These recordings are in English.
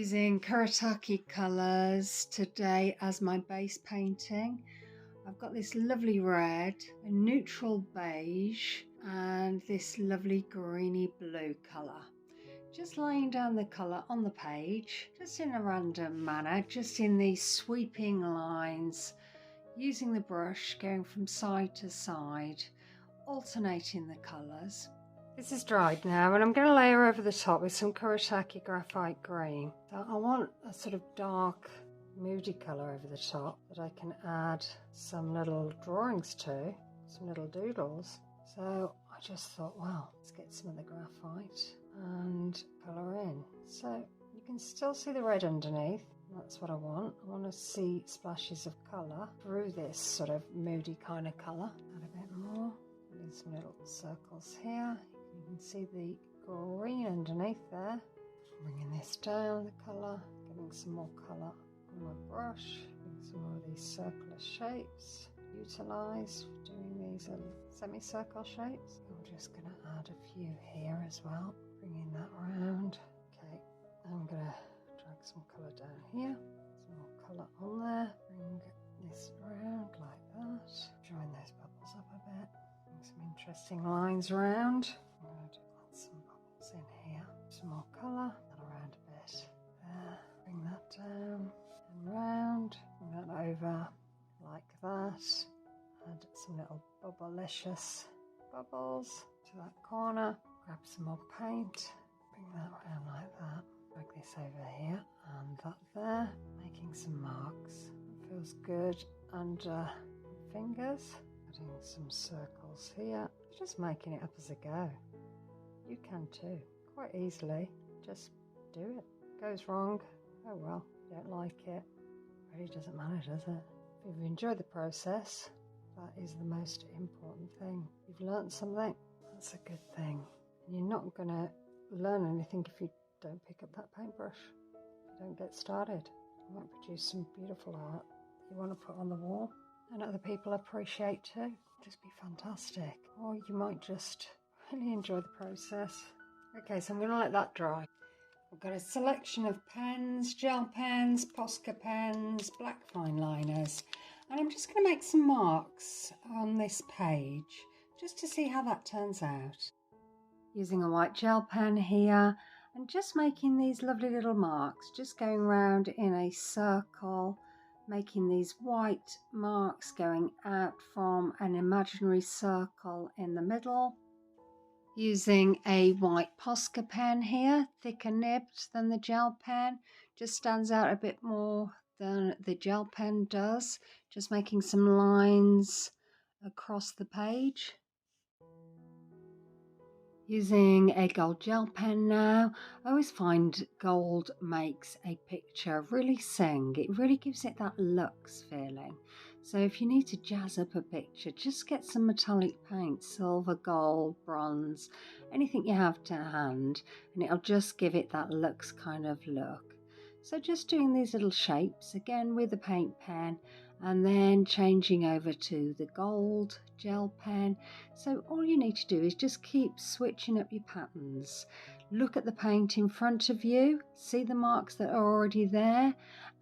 Using Kuretake colours today as my base painting. I've got this lovely red, a neutral beige and this lovely greeny blue colour. Just laying down the colour on the page, just in a random manner, just in these sweeping lines, using the brush, going from side to side, alternating the colours. This is dried now and I'm going to layer over the top with some Kuretake graphite green. So I want a sort of dark moody colour over the top that I can add some little drawings to, some little doodles. So I just thought, well, let's get some of the graphite and colour in. So you can still see the red underneath. That's what I want. I want to see splashes of colour through this sort of moody kind of colour. Add a bit more. Put some little circles here. You can see the green underneath there. Bringing this down the colour, getting some more colour on my brush, getting some more of these circular shapes utilised for doing these little semicircle shapes. I'm just going to add a few here as well, bringing that around. Okay, I'm going to drag some colour down here, some more colour on there, bring this around like that, join those bubbles up a bit, bring some interesting lines around. I'm going to add some bubbles in here, some more colour, that around a bit there, bring that down and round, bring that over like that, add some little bubblicious bubbles to that corner, grab some more paint, bring that around like that, drag this over here and that there, making some marks. That feels good under fingers, adding some circles here, just making it up as I go. You can too, quite easily, just do it. Goes wrong, oh well, you don't like it, really doesn't matter, does it? If you've enjoyed the process, that is the most important thing. If you've learnt something, that's a good thing. And you're not going to learn anything if you don't pick up that paintbrush. If you don't get started, you might produce some beautiful art that you want to put on the wall and other people appreciate too. Just be fantastic. Or you might just really enjoy the process. Okay, so I'm going to let that dry. I've got a selection of pens, gel pens, Posca pens, black fine liners, and I'm just going to make some marks on this page just to see how that turns out. Using a white gel pen here and just making these lovely little marks, just going round in a circle, making these white marks going out from an imaginary circle in the middle. Using a white Posca pen here, thicker nibbed than the gel pen, just stands out a bit more than the gel pen does, just making some lines across the page. Using a gold gel pen now, I always find gold makes a picture really sing. It really gives it that luxe feeling. So if you need to jazz up a picture, just get some metallic paint, silver, gold, bronze, anything you have to hand, and it'll just give it that luxe kind of look. So just doing these little shapes again with a paint pen and then changing over to the gold gel pen. So all you need to do is just keep switching up your patterns. Look at the paint in front of you, see the marks that are already there,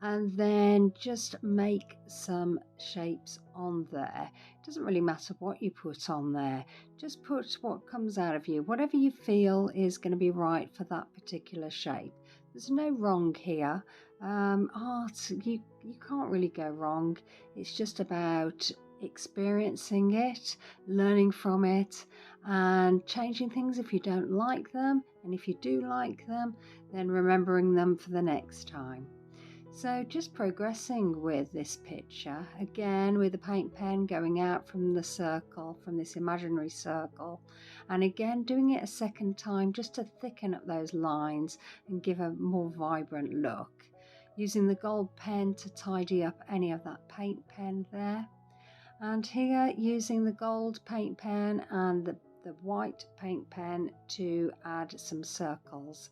and then just make some shapes on there. It doesn't really matter what you put on there, just put what comes out of you, whatever you feel is going to be right for that particular shape. There's no wrong here. Art, you can't really go wrong. It's just about experiencing it, learning from it, and changing things if you don't like them, and if you do like them, then remembering them for the next time. So just progressing with this picture, again with the paint pen going out from the circle, from this imaginary circle, and again doing it a second time just to thicken up those lines and give a more vibrant look. Using the gold pen to tidy up any of that paint pen there. And here using the gold paint pen and the white paint pen to add some circles.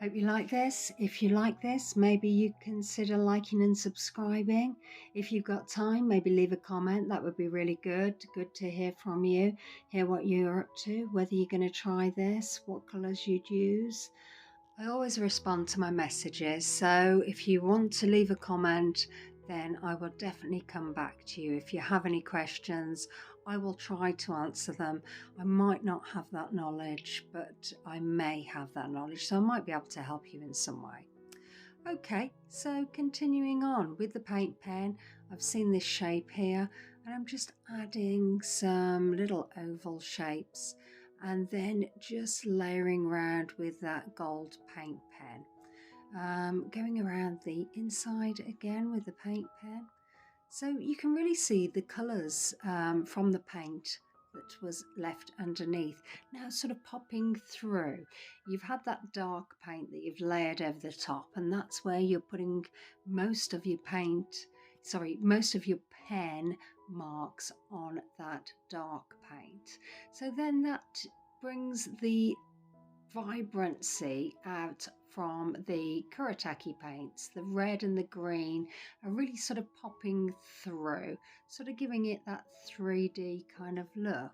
Hope you like this. If you like this, maybe you consider liking and subscribing. If you've got time, maybe leave a comment. That would be really good. Good to hear from you, hear what you're up to, whether you're going to try this, what colours you'd use. I always respond to my messages, so if you want to leave a comment, then I will definitely come back to you. If you have any questions, I will try to answer them. I might not have that knowledge, but I may have that knowledge, so I might be able to help you in some way. Okay, so continuing on with the paint pen, I've seen this shape here, and I'm just adding some little oval shapes and then just layering around with that gold paint pen. Going around the inside again with the paint pen. So you can really see the colours from the paint that was left underneath now sort of popping through. You've had that dark paint that you've layered over the top, and that's where you're putting most of your most of your pen marks on that dark paint. So then that brings the vibrancy out from the Kuretake paints. The red and the green are really sort of popping through, sort of giving it that 3D kind of look.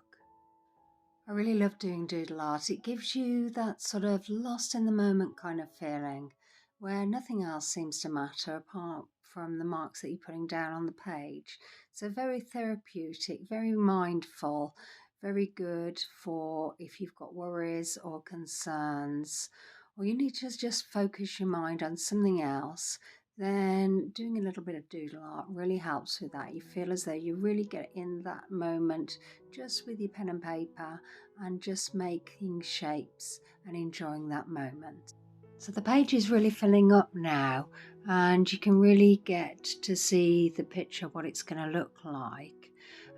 I really love doing doodle art. It gives you that sort of lost in the moment kind of feeling where nothing else seems to matter apart from the marks that you're putting down on the page. So very therapeutic, very mindful, very good for if you've got worries or concerns, or you need to just focus your mind on something else. Then doing a little bit of doodle art really helps with that. You feel as though you really get in that moment just with your pen and paper and just making shapes and enjoying that moment. So the page is really filling up now, and you can really get to see the picture, what it's going to look like.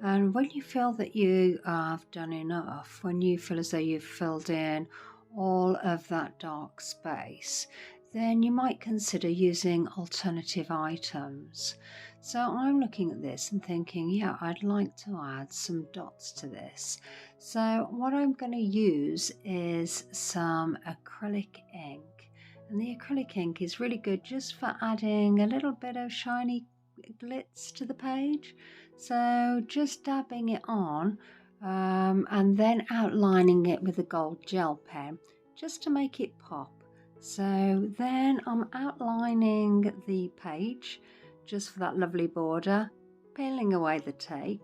And when you feel that you have done enough, when you feel as though you've filled in all of that dark space, then you might consider using alternative items. So I'm looking at this and thinking, yeah, I'd like to add some dots to this. So what I'm going to use is some acrylic ink. And the acrylic ink is really good just for adding a little bit of shiny glitz to the page. So just dabbing it on and then outlining it with a gold gel pen just to make it pop. So then I'm outlining the page just for that lovely border, peeling away the tape,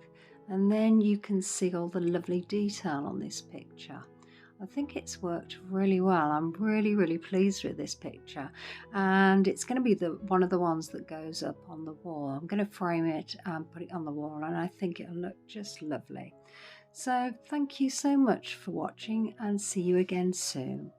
and then you can see all the lovely detail on this picture. I think it's worked really well. I'm really pleased with this picture, and it's going to be one of the ones that goes up on the wall. I'm going to frame it and put it on the wall, and I think it'll look just lovely. So thank you so much for watching, and see you again soon.